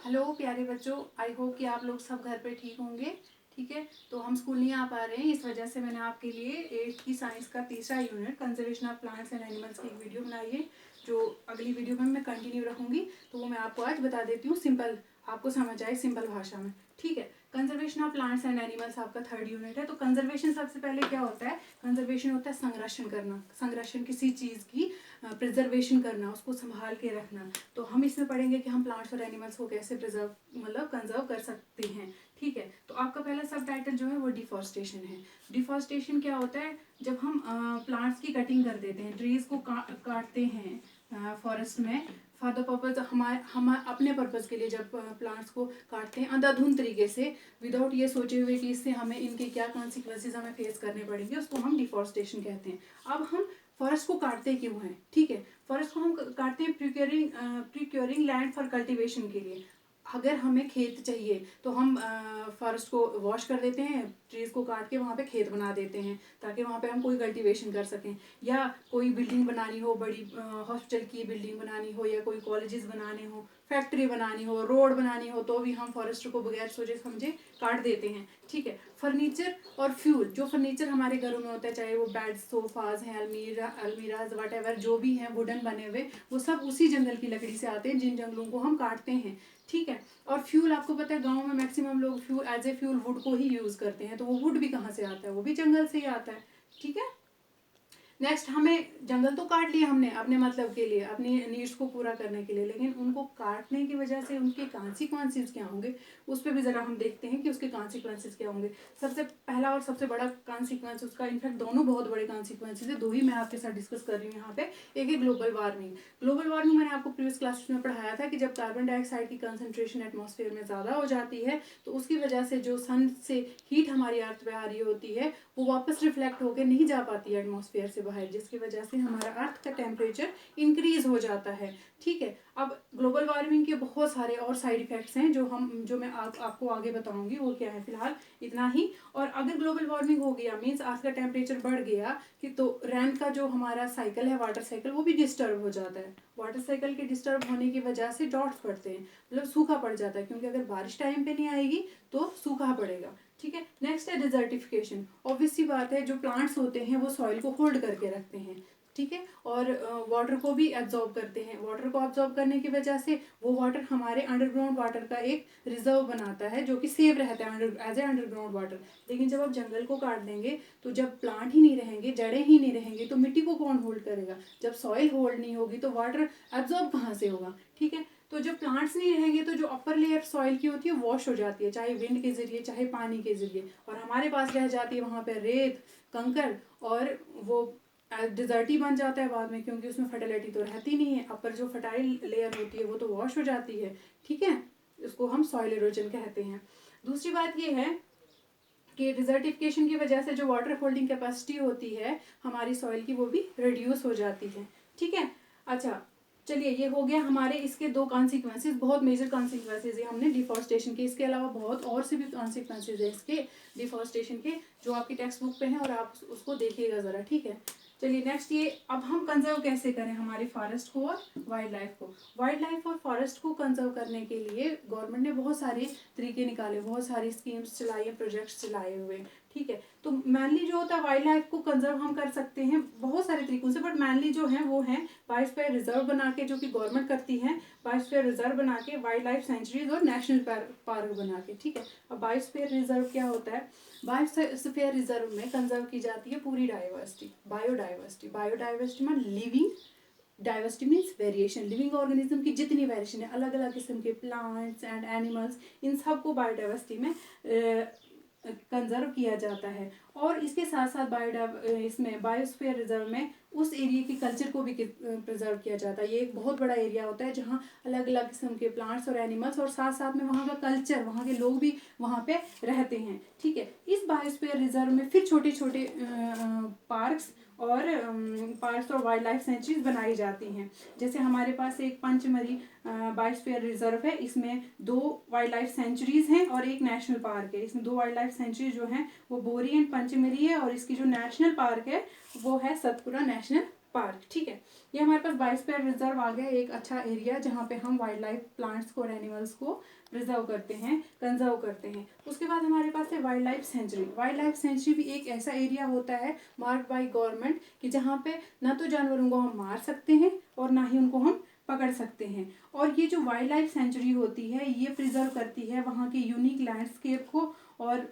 Hello प्यारे बच्चों, I hope कि आप लोग सब घर पे ठीक होंगे। ठीक है, तो हम स्कूल नहीं आ पा रहे हैं, इस वजह से मैंने आपके लिए 8th की साइंस का तीसरा unit conservation of plants and animals की एक वीडियो बनाई है, जो अगली वीडियो में मैं कंटिन्यू रखूंगी। तो वो मैं आपको आज बता देती हूँ, सिंपल आपको समझ आए सिंपल भाषा में। ठीक है, conservation of plants and animals आपका 3rd यूनिट है। तो कंजर्वेशन सबसे पहले क्या होता है? कंजर्वेशन होता है संरक्षण करना, संरक्षण किसी चीज़ की प्रिजर्वेशन करना, उसको संभाल के रखना। तो हम इसमें पढ़ेंगे कि हम प्लांट्स और एनिमल्स को कैसे प्रिजर्व मतलब कंजर्व कर सकते हैं। ठीक है, तो आपका पहला सब टाइटल जो है वो डिफॉरेस्टेशन है। डिफॉरेस्टेशन क्या होता है? जब हम प्लांट्स की कटिंग कर देते हैं, ट्रीज को काटते हैं फॉरेस्ट में फॉर द पर्पज, हम अपने पर्पज़ के लिए जब प्लांट्स को काटते हैं अंधाधुंध तरीके से, विदाउट ये सोचे हुए कि इससे हमें इनके क्या कॉन्सिक्वेंसेज हमें फेस करने पड़ेंगे, उसको हम डिफॉरेस्टेशन कहते हैं। अब हम फॉरेस्ट को काटते क्यों हैं? ठीक है, फॉरेस्ट को हम काटते हैं प्रिक्योरिंग लैंड फॉर कल्टीवेशन के लिए। अगर हमें खेत चाहिए तो हम फॉरेस्ट को वॉश कर देते हैं, ट्रीज को काट के वहाँ पे खेत बना देते हैं ताकि वहाँ पे हम कोई कल्टीवेशन कर सकें। या कोई बिल्डिंग बनानी हो, बड़ी हॉस्पिटल की बिल्डिंग बनानी हो, या कोई कॉलेजेस बनाने हो, फैक्ट्री बनानी हो, रोड बनानी हो, तो भी हम फॉरेस्ट को बगैर सोचे समझे काट देते हैं। ठीक है, फर्नीचर और फ्यूल, जो फर्नीचर हमारे घरों में होता है, चाहे वो बेड, सोफाज हैं, अलमीराज वट एवर जो भी हैं वुडन बने हुए, वो सब उसी जंगल की लकड़ी से आते हैं जिन जंगलों को हम काटते हैं। ठीक है, और फ्यूल आपको पता है गाँव में मैक्सिमम लोग fuel as a fuel wood को ही यूज़ करते हैं, तो वो वुड भी कहाँ से आता है? वो भी जंगल से ही आता है। ठीक है, नेक्स्ट, हमें जंगल तो काट लिए हमने अपने मतलब के लिए, अपनी नीड्स को पूरा करने के लिए, लेकिन उनको काटने की वजह से उनके कॉन्सिक्वेंसेज क्या होंगे, उस पर भी ज़रा हम देखते हैं कि उसके कॉन्सिक्वेंसेज क्या होंगे। सबसे पहला और सबसे बड़ा कॉन्सिक्वेंस उसका, इनफैक्ट दोनों बहुत बड़े कॉन्सिक्वेंसेज है, दो ही मैं आपके साथ डिस्कस कर रही हूँ यहाँ पे। एक है ग्लोबल वार्मिंग। ग्लोबल वार्मिंग मैंने आपको प्रीवियस क्लासेस में पढ़ाया था कि जब कार्बन डाइऑक्साइड की कंसनट्रेशन एटमॉस्फेयर में ज़्यादा हो जाती है, तो उसकी वजह से जो सन से हीट हमारी अर्थ पे आ रही होती है, वो वापस रिफ्लेक्ट होकर नहीं जा पाती है एटमॉस्फेयर से बाहर, जिसकी वजह से हमारा अर्थ का टेम्परेचर इंक्रीज हो जाता है। ठीक है, अब ग्लोबल वार्मिंग के बहुत सारे और साइड इफेक्ट्स हैं जो मैं आपको आगे बताऊंगी, वो क्या है। फिलहाल इतना ही। और अगर ग्लोबल वार्मिंग हो गया मीन्स अर्थ का टेम्परेचर बढ़ गया कि तो रैन का जो हमारा साइकिल है, वाटर साइकिल, वो भी डिस्टर्ब हो जाता है। वाटर साइकिल के डिस्टर्ब होने की वजह से ड्रॉट्स पड़ते हैं, मतलब सूखा पड़ जाता है, क्योंकि अगर बारिश टाइम पे नहीं आएगी तो सूखा पड़ेगा। ठीक है, नेक्स्ट है डिजर्टिफिकेशन। ऑब्वियस सी बात है, जो प्लांट्स होते हैं वो सॉइल को होल्ड करके रखते हैं। ठीक है, और वाटर को भी एब्जॉर्ब करते हैं। वाटर को एब्जॉर्ब करने की वजह से वो वाटर हमारे अंडरग्राउंड वाटर का एक रिजर्व बनाता है, जो कि सेव रहता है एज ए अंडरग्राउंड वाटर। लेकिन जब आप जंगल को काट देंगे, तो जब प्लांट ही नहीं रहेंगे, जड़ें ही नहीं रहेंगी, तो मिट्टी को कौन होल्ड करेगा? जब सॉइल होल्ड नहीं होगी तो वाटर एब्जॉर्ब कहाँ से होगा? ठीक है, तो जब प्लांट्स नहीं रहेंगे तो जो अपर लेयर सॉइल की होती है वॉश हो जाती है, चाहे विंड के जरिए चाहे पानी के जरिए, और हमारे पास रह जाती है वहाँ पे रेत, कंकड़, और वो डिजर्टी बन जाता है बाद में, क्योंकि उसमें फर्टिलिटी तो रहती नहीं है। अपर जो फर्टाइल लेयर होती है वो तो वॉश हो जाती है। ठीक है, उसको हम सॉइल इरोजन कहते हैं। दूसरी बात ये है कि डिजर्टिफिकेशन की वजह से जो वाटर होल्डिंग कैपेसिटी होती है हमारी सॉइल की, वो भी रिड्यूस हो जाती है। ठीक है, अच्छा चलिए, ये हो गया हमारे इसके दो कॉन्सिक्वेंसेज, बहुत मेजर कॉन्सिक्वेंसेज है हमने डिफॉरेस्टेशन के। इसके अलावा बहुत और से भी कॉन्सिक्वेंसेज है इसके डिफॉरेस्टेशन के, जो आपकी टेक्स्ट बुक पे हैं, और आप उसको देखिएगा ज़रा। ठीक है, चलिए नेक्स्ट, ये अब हम कंजर्व कैसे करें हमारे फॉरेस्ट को और वाइल्ड लाइफ को। वाइल्ड लाइफ और फॉरेस्ट को कंजर्व करने के लिए गवर्नमेंट ने बहुत सारे तरीके निकाले, बहुत सारी स्कीम्स चलाई है, प्रोजेक्ट्स चलाए हुए। ठीक है, तो मेनली जो होता है वाइल्ड लाइफ को कंजर्व हम कर सकते हैं बहुत सारे तरीकों से, बट मेनली जो है वो है बायोस्फीयर रिजर्व बना के, जो कि गवर्नमेंट करती है। बायोस्फीयर रिजर्व बना के, वाइल्ड लाइफ सेंचुरीज और नेशनल पार्क बना के। ठीक है, अब बायोस्फीयर रिजर्व क्या होता है? बायोस्फीयर रिजर्व में कंजर्व की जाती है पूरी डाइवर्सिटी, बायोडाइवर्सिटी। बायोडाइवर्सिटी में living, diversity means variation, living organism की जितनी वेरिएशन है, अलग अलग किस्म के प्लांट्स एंड एनिमल्स, इन सब को बायोडाइवर्सिटी में कंजर्व किया जाता है। और इसके साथ साथ इसमें बायोस्फीयर रिजर्व में उस एरिया के कल्चर को भी प्रिजर्व किया जाता है। ये एक बहुत बड़ा एरिया होता है जहाँ अलग अलग किस्म के प्लांट्स और एनिमल्स, और साथ साथ में वहाँ का कल्चर, वहाँ के लोग भी वहाँ पे रहते हैं। ठीक है, इस बायोस्फीयर रिजर्व में फिर छोटे छोटे पार्क्स और वाइल्ड लाइफ सेंचुरीज बनाई जाती हैं। जैसे हमारे पास एक पंचमरी बायोस्फीयर रिजर्व है, इसमें 2 वाइल्ड लाइफ सेंचुरीज हैं और एक नेशनल पार्क है। इसमें 2 वाइल्ड लाइफ सेंचुरी जो हैं वो बोरी एंड पंचमरी है, और इसकी जो नेशनल पार्क है वो है सतपुरा नेशनल पार्क, ठीक है। ये हमारे पास बायोस्फीयर रिजर्व आ गया, एक अच्छा एरिया जहाँ पे हम वाइल्ड लाइफ प्लांट्स को और एनिमल्स को प्रिजर्व करते हैं, कंजर्व करते हैं। उसके बाद हमारे पास है wild life sanctuary. Wild life sanctuary भी एक ऐसा एरिया होता है मार्क्ड बाय गवर्नमेंट कि जहाँ पे ना तो जानवरों को हम मार सकते हैं और ना ही उनको हम पकड़ सकते हैं। और ये जो वाइल्ड लाइफ सेंचुरी होती है ये प्रिजर्व करती है वहाँ के यूनिक लैंडस्केप को और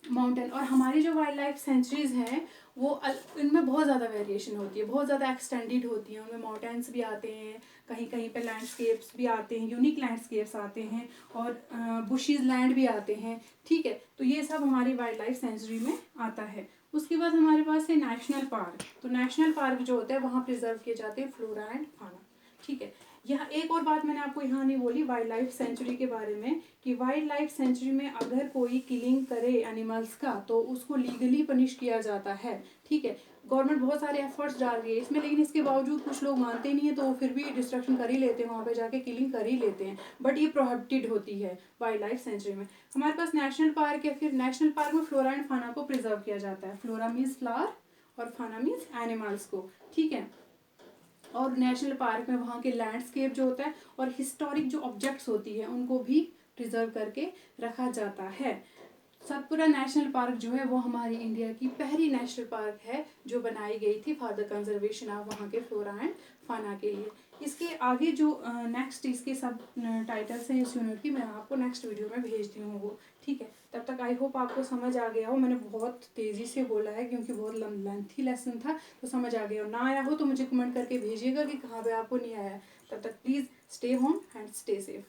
माउंटेन। और हमारी जो वाइल्ड लाइफ सेंचुरीज हैं वो इनमें बहुत ज़्यादा वेरिएशन होती है, बहुत ज़्यादा एक्सटेंडेड होती हैं। उनमें माउंटेन्स भी आते हैं, कहीं कहीं पे लैंडस्केप्स भी आते हैं, यूनिक लैंडस्केप्स आते हैं और बुशीज लैंड भी आते हैं, ठीक है। तो ये सब हमारी वाइल्ड लाइफ सेंचुरी में आता है। उसके बाद हमारे पास है नेशनल पार्क। तो नेशनल पार्क जो होता है वहाँ प्रिजर्व किए जाते हैं फ्लोरा एंड फाना, ठीक है। यहाँ एक और बात मैंने आपको यहाँ नहीं बोली वाइल्ड लाइफ सेंचुरी के बारे में कि वाइल्ड लाइफ सेंचुरी में अगर कोई किलिंग करे एनिमल्स का तो उसको लीगली पनिश किया जाता है, ठीक है। गवर्नमेंट बहुत सारे एफर्ट्स डाल रही है इसमें, लेकिन इसके बावजूद कुछ लोग मानते नहीं है तो फिर भी डिस्ट्रक्शन कर ही लेते हैं, वहाँ पे जाके किलिंग कर ही लेते हैं, बट ये प्रोहिबिटेड होती है वाइल्ड लाइफ सेंचुरी में। हमारे पास नेशनल पार्क है, फिर नेशनल पार्क में फ्लोरा एंड फाना को प्रिजर्व किया जाता है। फ्लोरा मीन्स फ्लावर और फाना मीन्स एनिमल्स को, ठीक है। और नेशनल पार्क में वहाँ के लैंडस्केप जो होता है और हिस्टोरिक जो ऑब्जेक्ट्स होती है उनको भी प्रिजर्व करके रखा जाता है। सतपुरा नेशनल पार्क जो है वो हमारी इंडिया की पहली नेशनल पार्क है जो बनाई गई थी फॉर द कंजर्वेशन ऑफ वहाँ के फ्लोरा एंड फाना के लिए। इसके आगे जो नेक्स्ट इसके सब टाइटल्स हैं इस यूनिट की मैं आपको नेक्स्ट वीडियो में भेजती हूँ वो, ठीक है। तब तक आई होप आपको समझ आ गया हो। मैंने बहुत तेज़ी से बोला है क्योंकि बहुत लेंथी लेसन था, तो समझ आ गया हो। ना आया हो तो मुझे कमेंट करके भेजिएगा कि कहाँ पे आपको नहीं आया। तब तक please stay home and stay safe.